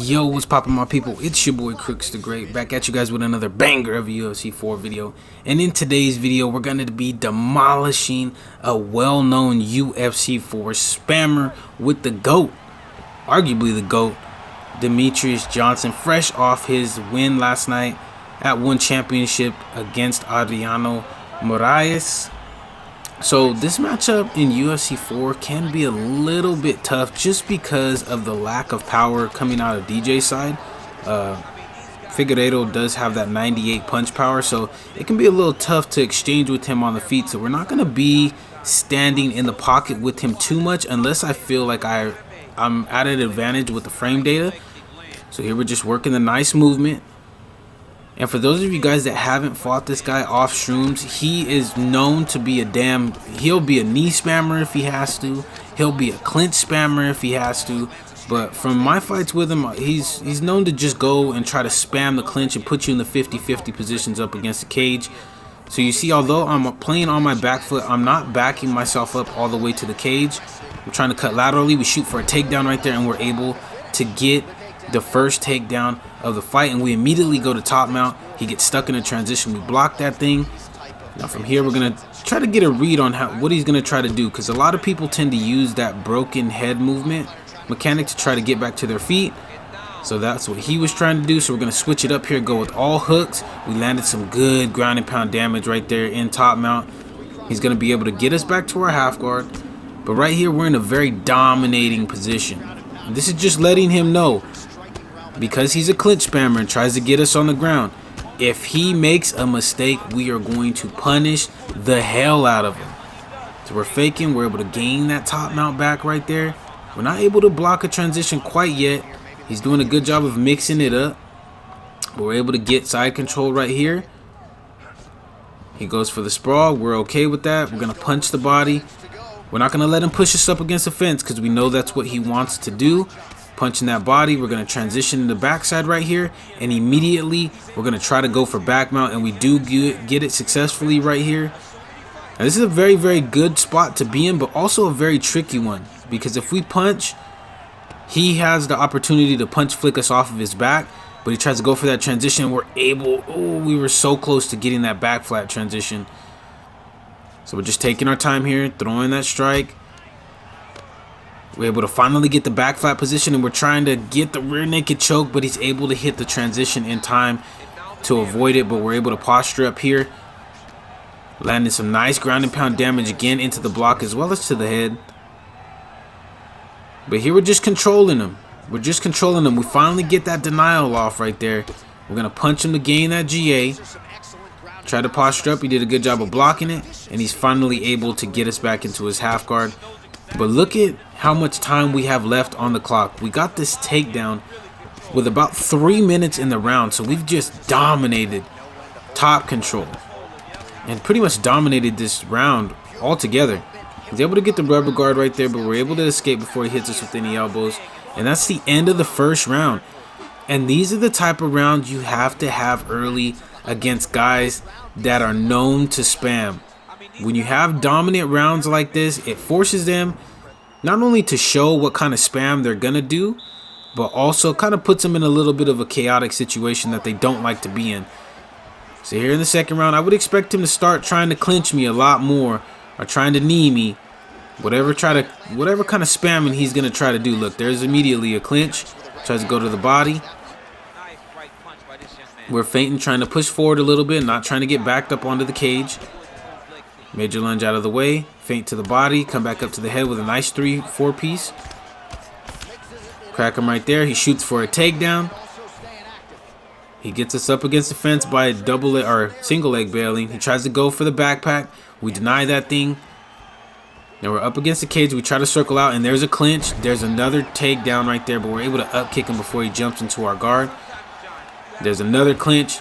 Yo, what's poppin', my people? It's your boy Crooks the Great, back at you guys with another banger of a UFC 4 video. And in today's video, we're going to be demolishing a well-known UFC 4 spammer with the GOAT, arguably the GOAT, Demetrius Johnson, fresh off his win last night at One Championship against Adriano Moraes. So this matchup in UFC 4 can be a little bit tough just because of the lack of power coming out of DJ's side. Figueiredo does have that 98 punch power, so it can be a little tough to exchange with him on the feet. So we're not going to be standing in the pocket with him too much unless I feel like I'm at an advantage with the frame data. So here we're just working the nice movement. And for those of you guys that haven't fought this guy off shrooms, he is known to be he'll be a knee spammer if he has to. He'll be a clinch spammer if he has to. But from my fights with him, he's known to just go and try to spam the clinch and put you in the 50-50 positions up against the cage. So you see, although I'm playing on my back foot, I'm not backing myself up all the way to the cage. I'm trying to cut laterally. We shoot for a takedown right there, and we're able to get the first takedown of the fight, and we immediately go to top mount. He gets stuck in a transition. We block that thing. Now from here, we're gonna try to get a read on what he's gonna try to do, because a lot of people tend to use that broken head movement mechanic to try to get back to their feet. So that's what he was trying to do. So we're gonna switch it up here, go with all hooks. We landed some good ground and pound damage right there in top mount. He's gonna be able to get us back to our half guard, but right here we're in a very dominating position. And this is just letting him know, because he's a clinch spammer and tries to get us on the ground, if he makes a mistake, we are going to punish the hell out of him. So we're faking. We're able to gain that top mount back right there. We're not able to block a transition quite yet. He's doing a good job of mixing it up, but we're able to get side control right here. He goes for the sprawl. We're okay with that. We're going to punch the body. We're not going to let him push us up against the fence because we know that's what he wants to do. Punching that body, we're going to transition to the backside right here, and immediately we're going to try to go for back mount, and we do get it successfully right here. Now this is a very, very good spot to be in, but also a very tricky one, because if we punch, he has the opportunity to punch flick us off of his back, but he tries to go for that transition. We were so close to getting that back flat transition. So we're just taking our time here, throwing that strike. We're able to finally get the back flat position, and we're trying to get the rear naked choke, but he's able to hit the transition in time to avoid it. But we're able to posture up here, landing some nice ground and pound damage again into the block as well as to the head. But here we're just controlling him. We're just controlling him. We finally get that denial off right there. We're going to punch him to gain that GA. Try to posture up. He did a good job of blocking it, and he's finally able to get us back into his half guard. But look at how much time we have left on the clock. We got this takedown with about 3 minutes in the round, so we've just dominated top control and pretty much dominated this round altogether. He's able to get the rubber guard right there, but we're able to escape before he hits us with any elbows. And that's the end of the first round. And these are the type of rounds you have to have early against guys that are known to spam. When you have dominant rounds like this, it forces them not only to show what kind of spam they're gonna do, but also kind of puts them in a little bit of a chaotic situation that they don't like to be in. So here in the second round, I would expect him to start trying to clinch me a lot more, or trying to knee me, whatever kind of spamming he's gonna try to do. Look, there's immediately a clinch, tries to go to the body. We're feinting, trying to push forward a little bit, not trying to get backed up onto the cage. Major lunge out of the way, feint to the body, come back up to the head with a nice 3-4 piece. Crack him right there. He shoots for a takedown. He gets us up against the fence by single leg bailing. He tries to go for the backpack. We deny that thing. Now we're up against the cage. We try to circle out, and there's a clinch. There's another takedown right there, but we're able to up kick him before he jumps into our guard. There's another clinch.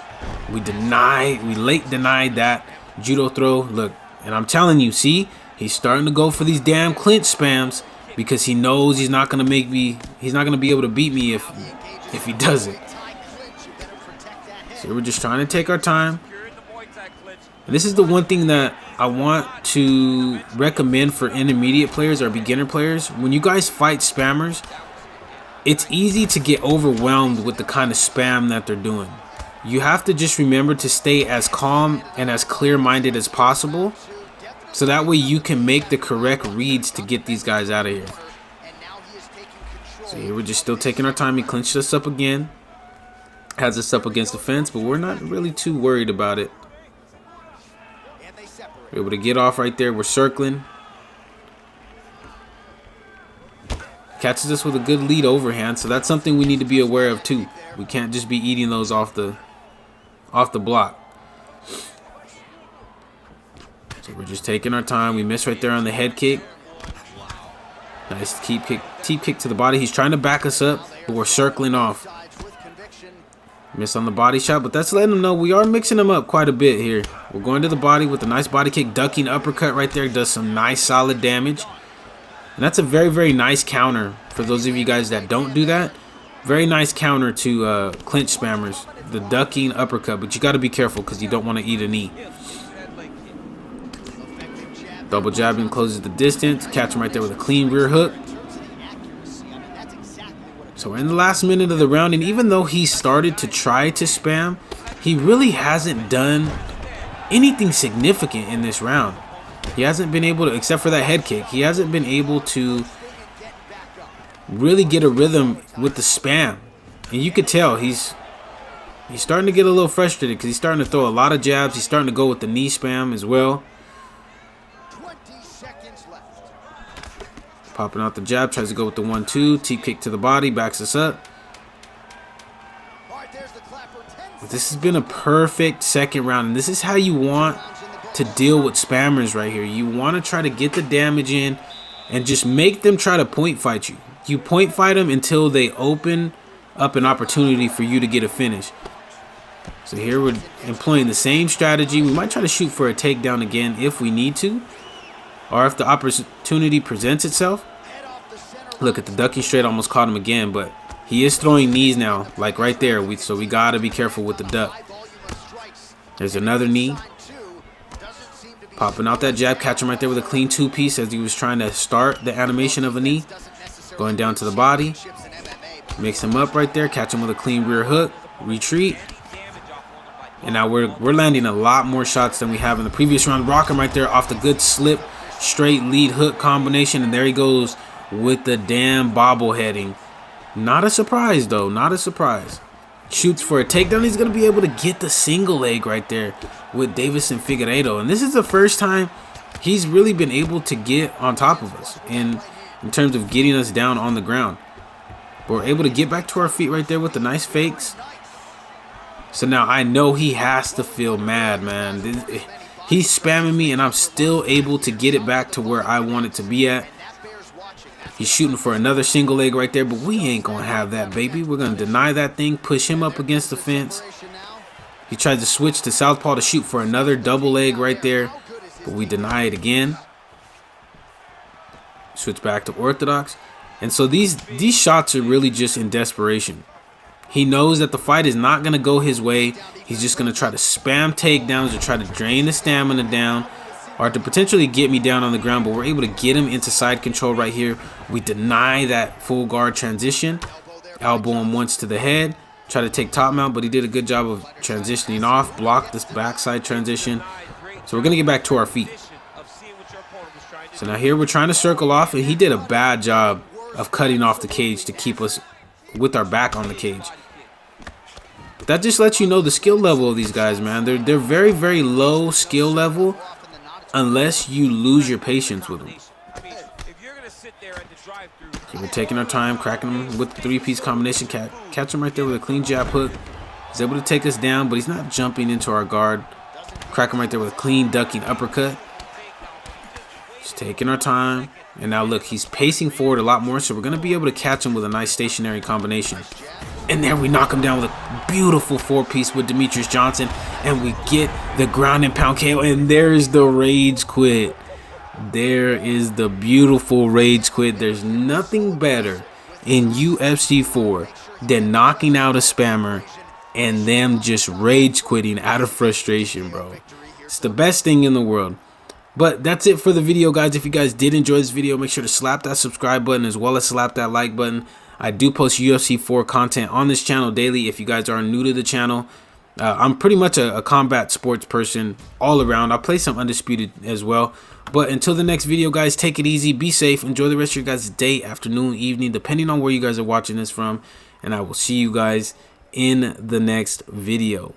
We late denied that judo throw. Look. And I'm telling you, see, he's starting to go for these damn clinch spams because he knows he's not gonna be able to beat me if he does it. So we're just trying to take our time. And this is the one thing that I want to recommend for intermediate players or beginner players. When you guys fight spammers, it's easy to get overwhelmed with the kind of spam that they're doing. You have to just remember to stay as calm and as clear-minded as possible, so that way you can make the correct reads to get these guys out of here. So here we're just still taking our time. He clinched us up again. Has us up against the fence, but we're not really too worried about it. We're able to get off right there. We're circling. Catches us with a good lead overhand, so that's something we need to be aware of too. We can't just be eating those off the block. So we're just taking our time. We miss right there on the head kick. Nice teep kick to the body. He's trying to back us up, but we're circling off. Miss on the body shot, but that's letting him know we are mixing him up quite a bit here. We're going to the body with a nice body kick, ducking uppercut right there. Does some nice solid damage. And that's a very, very nice counter for those of you guys that don't do that. Very nice counter to clinch spammers, the ducking uppercut, but you got to be careful because you don't want to eat a knee. Double jabbing closes the distance. Catch him right there with a clean rear hook. So we're in the last minute of the round, and even though he started to try to spam, he really hasn't done anything significant in this round. He hasn't been able to, except for that head kick, he hasn't been able to really get a rhythm with the spam. And you could tell he's starting to get a little frustrated because he's starting to throw a lot of jabs. He's starting to go with the knee spam as well. Popping out the jab, tries to go with the 1-2, teep kick to the body, backs us up. But this has been a perfect second round, and this is how you want to deal with spammers right here. You want to try to get the damage in and just make them try to point fight you. You point fight them until they open up an opportunity for you to get a finish. So here we're employing the same strategy. We might try to shoot for a takedown again if we need to, or if the opportunity presents itself. Look at the ducking straight, almost caught him again, but he is throwing knees now, like right there. So we got to be careful with the duck. There's another knee. Popping out that jab, catch him right there with a clean two-piece as he was trying to start the animation of a knee. Going down to the body. Mix him up right there, catch him with a clean rear hook. Retreat. And now we're landing a lot more shots than we have in the previous round. Rock him right there off the good slip, straight lead hook combination, and there he goes with the damn bobbleheading. Not a surprise though, not a surprise. Shoots for a takedown. He's going to be able to get the single leg right there with Davis and Figueiredo. And this is the first time he's really been able to get on top of us in terms of getting us down on the ground. But we're able to get back to our feet right there with the nice fakes. So now I know he has to feel mad, man. He's spamming me and I'm still able to get it back to where I want it to be at. He's shooting for another single leg right there, but we ain't going to have that, baby. We're going to deny that thing, push him up against the fence. He tried to switch to southpaw to shoot for another double leg right there, but we deny it again. Switch back to orthodox. And so these shots are really just in desperation. He knows that the fight is not going to go his way. He's just going to try to spam takedowns to try to drain the stamina down, or to potentially get me down on the ground, but we're able to get him into side control right here. We deny that full guard transition. Elbow him once to the head. Try to take top mount, but he did a good job of transitioning off. Blocked this backside transition. So we're going to get back to our feet. So now here we're trying to circle off, and he did a bad job of cutting off the cage to keep us with our back on the cage. But that just lets you know the skill level of these guys, man. They're very, very low skill level, unless you lose your patience with them. So we're taking our time, cracking him with the three-piece combination. Catch him right there with a clean jab hook. He's able to take us down, but he's not jumping into our guard. Crack him right there with a clean ducking uppercut. Just taking our time. And now look, he's pacing forward a lot more, so we're going to be able to catch him with a nice stationary combination. And there we knock him down with a beautiful four-piece with Demetrius Johnson. And we get the ground and pound KO. And there's the rage quit. There is the beautiful rage quit. There's nothing better in UFC 4 than knocking out a spammer and them just rage quitting out of frustration, bro. It's the best thing in the world. But that's it for the video, guys. If you guys did enjoy this video, make sure to slap that subscribe button as well as slap that like button. I do post UFC 4 content on this channel daily. If you guys are new to the channel, I'm pretty much a combat sports person all around. I play some Undisputed as well. But until the next video, guys, take it easy, be safe, enjoy the rest of your guys' day, afternoon, evening, depending on where you guys are watching this from. And I will see you guys in the next video.